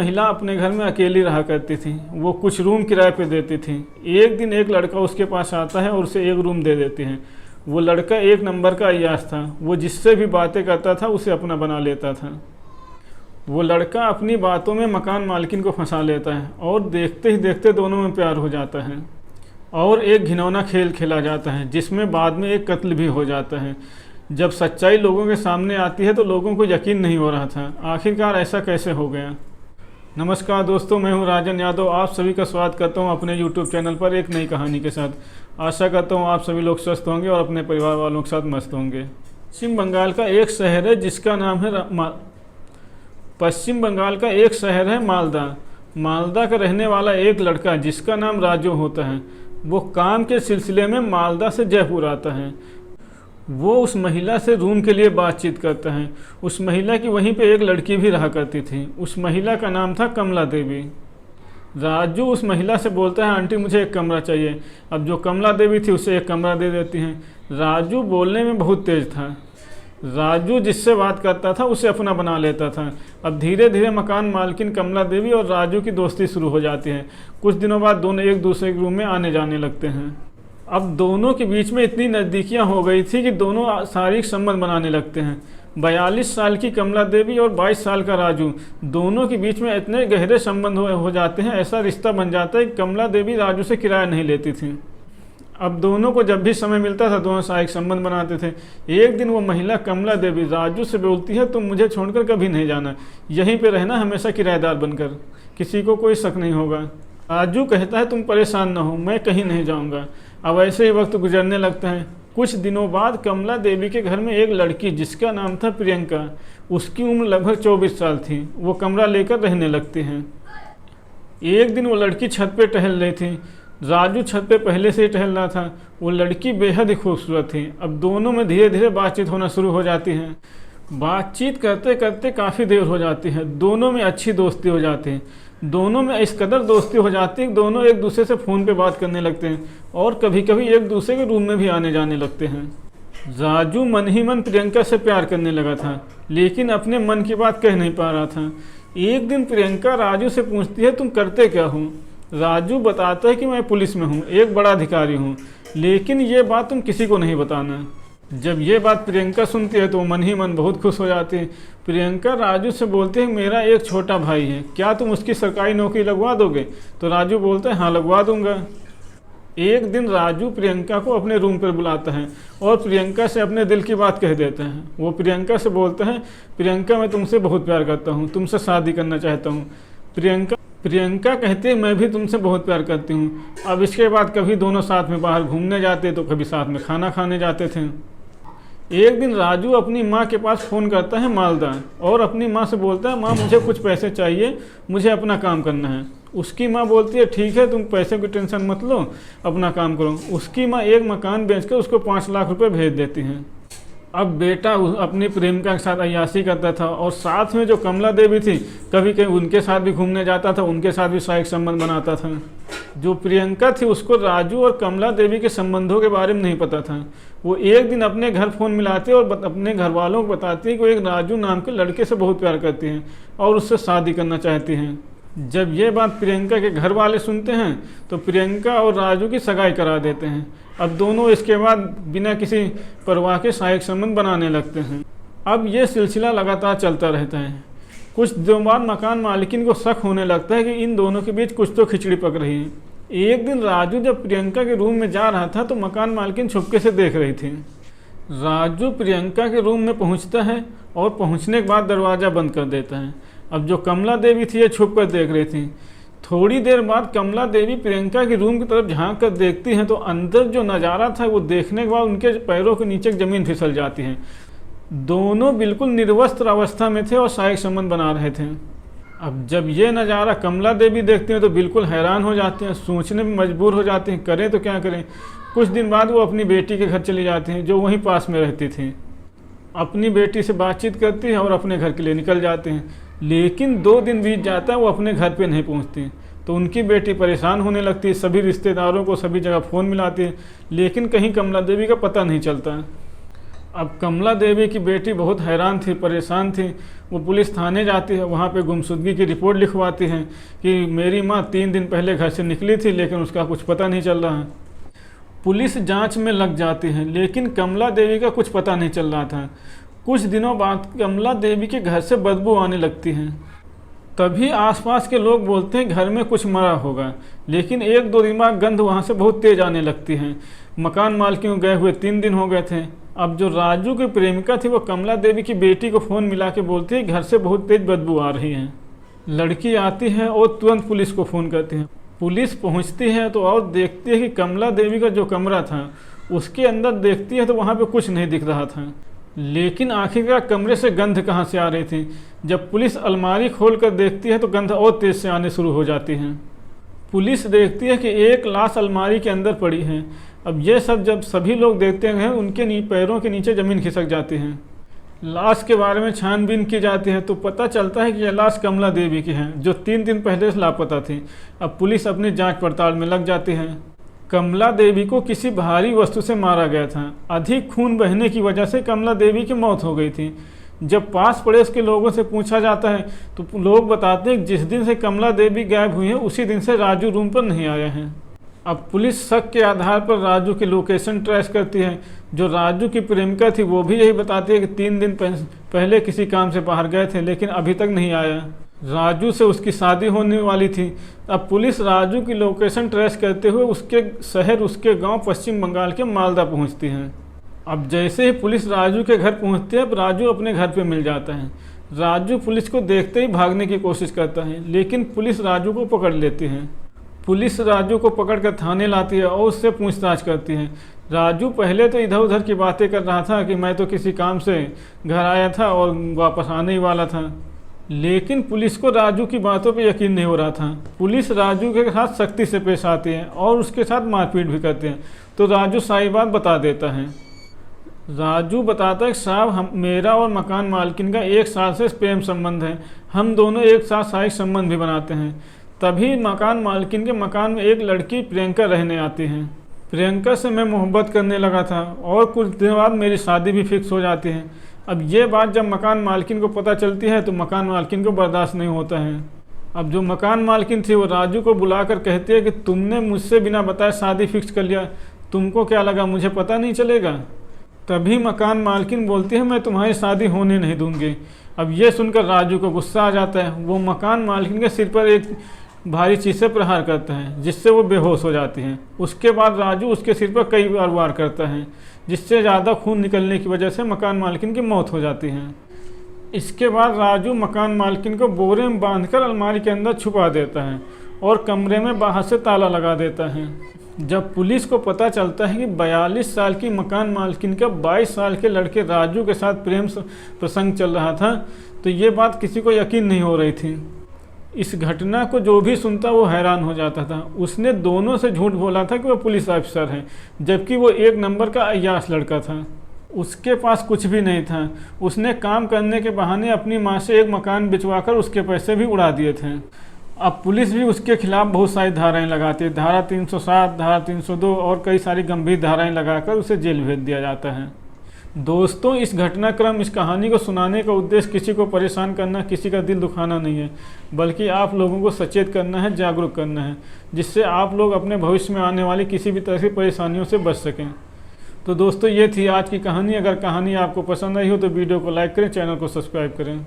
महिला अपने घर में अकेली रहा करती थी। वो कुछ रूम किराए पे देती थी। एक दिन एक लड़का उसके पास आता है और उसे एक रूम दे देती है। वो लड़का एक नंबर का अय्याश था। वो जिससे भी बातें करता था उसे अपना बना लेता था। वो लड़का अपनी बातों में मकान मालकिन को फंसा लेता है और देखते ही देखते दोनों में प्यार हो जाता है और एक घिनौना खेल खेला जाता है जिसमें बाद में एक कत्ल भी हो जाता है। जब सच्चाई लोगों के सामने आती है तो लोगों को यकीन नहीं हो रहा था, आखिरकार ऐसा कैसे हो गया। नमस्कार दोस्तों, मैं हूं राजन यादव। आप सभी का स्वागत करता हूं अपने YouTube चैनल पर एक नई कहानी के साथ। आशा करता हूं आप सभी लोग स्वस्थ होंगे और अपने परिवार वालों के साथ मस्त होंगे। पश्चिम बंगाल का एक शहर है जिसका नाम है मालदा। मालदा का रहने वाला एक लड़का जिसका नाम राजू होता है, वो काम के सिलसिले में मालदा से जयपुर आता है। वो उस महिला से रूम के लिए बातचीत करता है। उस महिला की वहीं पे एक लड़की भी रहा करती थी। उस महिला का नाम था कमला देवी। राजू उस महिला से बोलता है, आंटी मुझे एक कमरा चाहिए। अब जो कमला देवी थी उसे एक कमरा दे देती हैं। राजू बोलने में बहुत तेज था। राजू जिससे बात करता था उसे अपना बना लेता था। अब धीरे धीरे मकान मालकिन कमला देवी और राजू की दोस्ती शुरू हो जाती है। कुछ दिनों बाद दोनों एक दूसरे के रूम में आने जाने लगते हैं। अब दोनों के बीच में इतनी नज़दीकियां हो गई थी कि दोनों शारीरिक संबंध बनाने लगते हैं। 42 साल की कमला देवी और 22 साल का राजू, दोनों के बीच में इतने गहरे संबंध हो जाते हैं, ऐसा रिश्ता बन जाता है कि कमला देवी राजू से किराया नहीं लेती थी। अब दोनों को जब भी समय मिलता था दोनों शारीरिक संबंध बनाते थे। एक दिन वो महिला कमला देवी राजू से बोलती है, तुम मुझे छोड़कर कभी नहीं जाना, यहीं पे रहना हमेशा किराएदार बनकर, किसी को कोई शक नहीं होगा। राजू कहता है, तुम परेशान न हो, मैं कहीं नहीं जाऊंगा। अब ऐसे ही वक्त गुजरने लगता है। कुछ दिनों बाद कमला देवी के घर में एक लड़की जिसका नाम था प्रियंका, उसकी उम्र लगभग 24 साल थी, वो कमरा लेकर रहने लगती हैं। एक दिन वो लड़की छत पे टहल रही थी। राजू छत पे पहले से ही टहल रहा था। वो लड़की बेहद ही खूबसूरत थी। अब दोनों में धीरे धीरे बातचीत होना शुरू हो जाती है। बातचीत करते करते काफ़ी देर हो जाती है। दोनों में अच्छी दोस्ती हो जाती है। दोनों में इस कदर दोस्ती हो जाती है कि दोनों एक दूसरे से फ़ोन पे बात करने लगते हैं और कभी कभी एक दूसरे के रूम में भी आने जाने लगते हैं। राजू मन ही मन प्रियंका से प्यार करने लगा था, लेकिन अपने मन की बात कह नहीं पा रहा था। एक दिन प्रियंका राजू से पूछती है, तुम करते क्या हो? राजू बताता है कि मैं पुलिस में हूँ, एक बड़ा अधिकारी हूँ, लेकिन ये बात तुम किसी को नहीं बताना। जब ये बात प्रियंका सुनती है तो मन ही मन बहुत खुश हो जाती है। प्रियंका राजू से बोलती है, मेरा एक छोटा भाई है, क्या तुम उसकी सरकारी नौकरी लगवा दोगे? तो राजू बोलता है, हाँ लगवा दूंगा। एक दिन राजू प्रियंका को अपने रूम पर बुलाता है और प्रियंका से अपने दिल की बात कह देता है। वो प्रियंका से बोलता है, प्रियंका मैं तुमसे बहुत प्यार करता हूँ, तुमसे शादी करना चाहता हूँ। प्रियंका कहती है, मैं भी तुमसे बहुत प्यार करती हूँ। अब इसके बाद कभी दोनों साथ में बाहर घूमने जाते तो कभी साथ में खाना खाने जाते थे। एक दिन राजू अपनी माँ के पास फ़ोन करता है मालदा और अपनी माँ से बोलता है, माँ मुझे कुछ पैसे चाहिए, मुझे अपना काम करना है। उसकी माँ बोलती है, ठीक है तुम पैसे की टेंशन मत लो, अपना काम करो। उसकी माँ एक मकान बेचकर उसको 5 लाख रुपए भेज देती हैं। अब बेटा अपनी प्रेमिका के साथ अय्याशी करता था और साथ में जो कमला देवी थी, कभी कभी उनके साथ भी घूमने जाता था, उनके साथ भी शारीरिक संबंध बनाता था। जो प्रियंका थी उसको राजू और कमला देवी के संबंधों के बारे में नहीं पता था। वो एक दिन अपने घर फ़ोन मिलाती है और अपने घर वालों को बताती है कि वो एक राजू नाम के लड़के से बहुत प्यार करती हैं और उससे शादी करना चाहती हैं। जब ये बात प्रियंका के घर वाले सुनते हैं तो प्रियंका और राजू की सगाई करा देते हैं। अब दोनों इसके बाद बिना किसी परवाह के शारीरिक संबंध बनाने लगते हैं। अब ये सिलसिला लगातार चलता रहता है। कुछ दिनों बाद मकान मालिकिन को शक होने लगता है कि इन दोनों के बीच कुछ तो खिचड़ी पक रही है। एक दिन राजू जब प्रियंका के रूम में जा रहा था तो मकान मालकिन छुपके से देख रही थी। राजू प्रियंका के रूम में पहुंचता है और पहुंचने के बाद दरवाज़ा बंद कर देता है। अब जो कमला देवी थी ये छुप कर देख रही थी। थोड़ी देर बाद कमला देवी प्रियंका के रूम की तरफ झांक कर देखती हैं तो अंदर जो नज़ारा था वो देखने के बाद उनके पैरों के नीचे ज़मीन फिसल जाती है। दोनों बिल्कुल निर्वस्त्र अवस्था में थे और शारीरिक संबंध बना रहे थे। अब जब ये नज़ारा कमला देवी देखती हैं तो बिल्कुल हैरान हो जाती हैं, सोचने में मजबूर हो जाती हैं, करें तो क्या करें। कुछ दिन बाद वो अपनी बेटी के घर चली जाती हैं जो वहीं पास में रहती थी। अपनी बेटी से बातचीत करती हैं और अपने घर के लिए निकल जाते हैं। लेकिन 2 दिन बीत जाता है, वो अपने घर पे नहीं पहुंचती। तो उनकी बेटी परेशान होने लगती है, सभी रिश्तेदारों को सभी जगह फ़ोन मिलाती है, लेकिन कहीं कमला देवी का पता नहीं चलता। अब कमला देवी की बेटी बहुत हैरान थी, परेशान थी। वो पुलिस थाने जाती है, वहाँ पे गुमशुदगी की रिपोर्ट लिखवाती है कि मेरी माँ 3 दिन पहले घर से निकली थी, लेकिन उसका कुछ पता नहीं चल रहा है। पुलिस जांच में लग जाती है, लेकिन कमला देवी का कुछ पता नहीं चल रहा था। कुछ दिनों बाद कमला देवी के घर से बदबू आने लगती है। तभी आसपास के लोग बोलते हैं घर में कुछ मरा होगा, लेकिन 1-2 दिन बाद गंध वहाँ से बहुत तेज आने लगती है। मकान मालकिन गए हुए 3 दिन हो गए थे। अब जो राजू की प्रेमिका थी वो कमला देवी की बेटी को फ़ोन मिला के बोलती है घर से बहुत तेज बदबू आ रही है। लड़की आती है और तुरंत पुलिस को फ़ोन करती है। पुलिस पहुंचती है तो और देखती है कि कमला देवी का जो कमरा था उसके अंदर देखती है तो वहाँ पे कुछ नहीं दिख रहा था, लेकिन आखिरकार कमरे से गंध कहाँ से आ रही थी। जब पुलिस अलमारी खोल कर देखती है तो गंध और तेज़ से आने शुरू हो जाती है। पुलिस देखती है कि एक लाश अलमारी के अंदर पड़ी है। अब ये सब जब सभी लोग देखते हैं उनके पैरों के नीचे ज़मीन खिसक जाती है। लाश के बारे में छानबीन की जाती है तो पता चलता है कि यह लाश कमला देवी की है, जो 3 दिन पहले से लापता थी। अब पुलिस अपनी जांच पड़ताल में लग जाती है। कमला देवी को किसी भारी वस्तु से मारा गया था। अधिक खून बहने की वजह से कमला देवी की मौत हो गई थी। जब पास पड़ोस के लोगों से पूछा जाता है तो लोग बताते हैं कि जिस दिन से कमला देवी गायब हुई है उसी दिन से राजू रूम पर नहीं आया है। अब पुलिस शक के आधार पर राजू की लोकेशन ट्रेस करती है। जो राजू की प्रेमिका थी वो भी यही बताती है कि 3 दिन पहले किसी काम से बाहर गए थे, लेकिन अभी तक नहीं आया। राजू से उसकी शादी होने वाली थी। अब पुलिस राजू की लोकेशन ट्रेस करते हुए उसके शहर, उसके गांव पश्चिम बंगाल के मालदा पहुंचती है। अब जैसे ही पुलिस राजू के घर पहुंचती है, अब राजू अपने घर पे मिल जाता है। राजू पुलिस को देखते ही भागने की कोशिश करता है, लेकिन पुलिस राजू को पकड़ लेती है। पुलिस राजू को पकड़कर थाने लाती है और उससे पूछताछ करती है। राजू पहले तो इधर उधर की बातें कर रहा था कि मैं तो किसी काम से घर आया था और वापस आने ही वाला था, लेकिन पुलिस को राजू की बातों पे यकीन नहीं हो रहा था। पुलिस राजू के साथ सख्ती से पेश आती है और उसके साथ मारपीट भी करते हैं, तो राजू सारी बात बता देता है। राजू बताता है कि साहब मेरा और मकान मालकिन का 1 साल से प्रेम संबंध है, हम दोनों एक साथ शारीरिक संबंध भी बनाते हैं। तभी मकान मालकिन के मकान में एक लड़की प्रियंका रहने आती है। प्रियंका से मैं मोहब्बत करने लगा था और कुछ दिन बाद मेरी शादी भी फिक्स हो जाती है। अब ये बात जब मकान मालकिन को पता चलती है तो मकान मालकिन को बर्दाश्त नहीं होता है। अब जो मकान मालकिन थी वो राजू को बुलाकर कहती है कि तुमने मुझसे बिना बताए शादी फिक्स कर लिया, तुमको क्या लगा मुझे पता नहीं चलेगा। तभी मकान मालकिन बोलती है मैं तुम्हारी शादी होने नहीं दूंगी। अब ये सुनकर राजू को गुस्सा आ जाता है। वो मकान मालकिन के सिर पर एक भारी चीज़ से प्रहार करता है, जिससे वो बेहोश हो जाती हैं। उसके बाद राजू उसके सिर पर कई बार वार करता है, जिससे ज़्यादा खून निकलने की वजह से मकान मालकिन की मौत हो जाती है। इसके बाद राजू मकान मालकिन को बोरे में बांधकर अलमारी के अंदर छुपा देता है और कमरे में बाहर से ताला लगा देता है। जब पुलिस को पता चलता है कि 42 साल की मकान मालकिन का 22 साल के लड़के राजू के साथ प्रेम प्रसंग चल रहा था, तो ये बात किसी को यकीन नहीं हो रही थी। इस घटना को जो भी सुनता वो हैरान हो जाता था। उसने दोनों से झूठ बोला था कि वो पुलिस ऑफिसर है, जबकि वो 1 नंबर का अय्याश लड़का था। उसके पास कुछ भी नहीं था। उसने काम करने के बहाने अपनी माँ से एक मकान बिचवाकर उसके पैसे भी उड़ा दिए थे। अब पुलिस भी उसके खिलाफ बहुत सारी धाराएं लगाती है। धारा 307, धारा 302 और कई सारी गंभीर धाराएं लगाकर उसे जेल भेज दिया जाता है। दोस्तों, इस घटनाक्रम, इस कहानी को सुनाने का उद्देश्य किसी को परेशान करना, किसी का दिल दुखाना नहीं है, बल्कि आप लोगों को सचेत करना है, जागरूक करना है, जिससे आप लोग अपने भविष्य में आने वाली किसी भी तरह की परेशानियों से बच सकें। तो दोस्तों, ये थी आज की कहानी। अगर कहानी आपको पसंद आई हो तो वीडियो को लाइक करें, चैनल को सब्सक्राइब करें।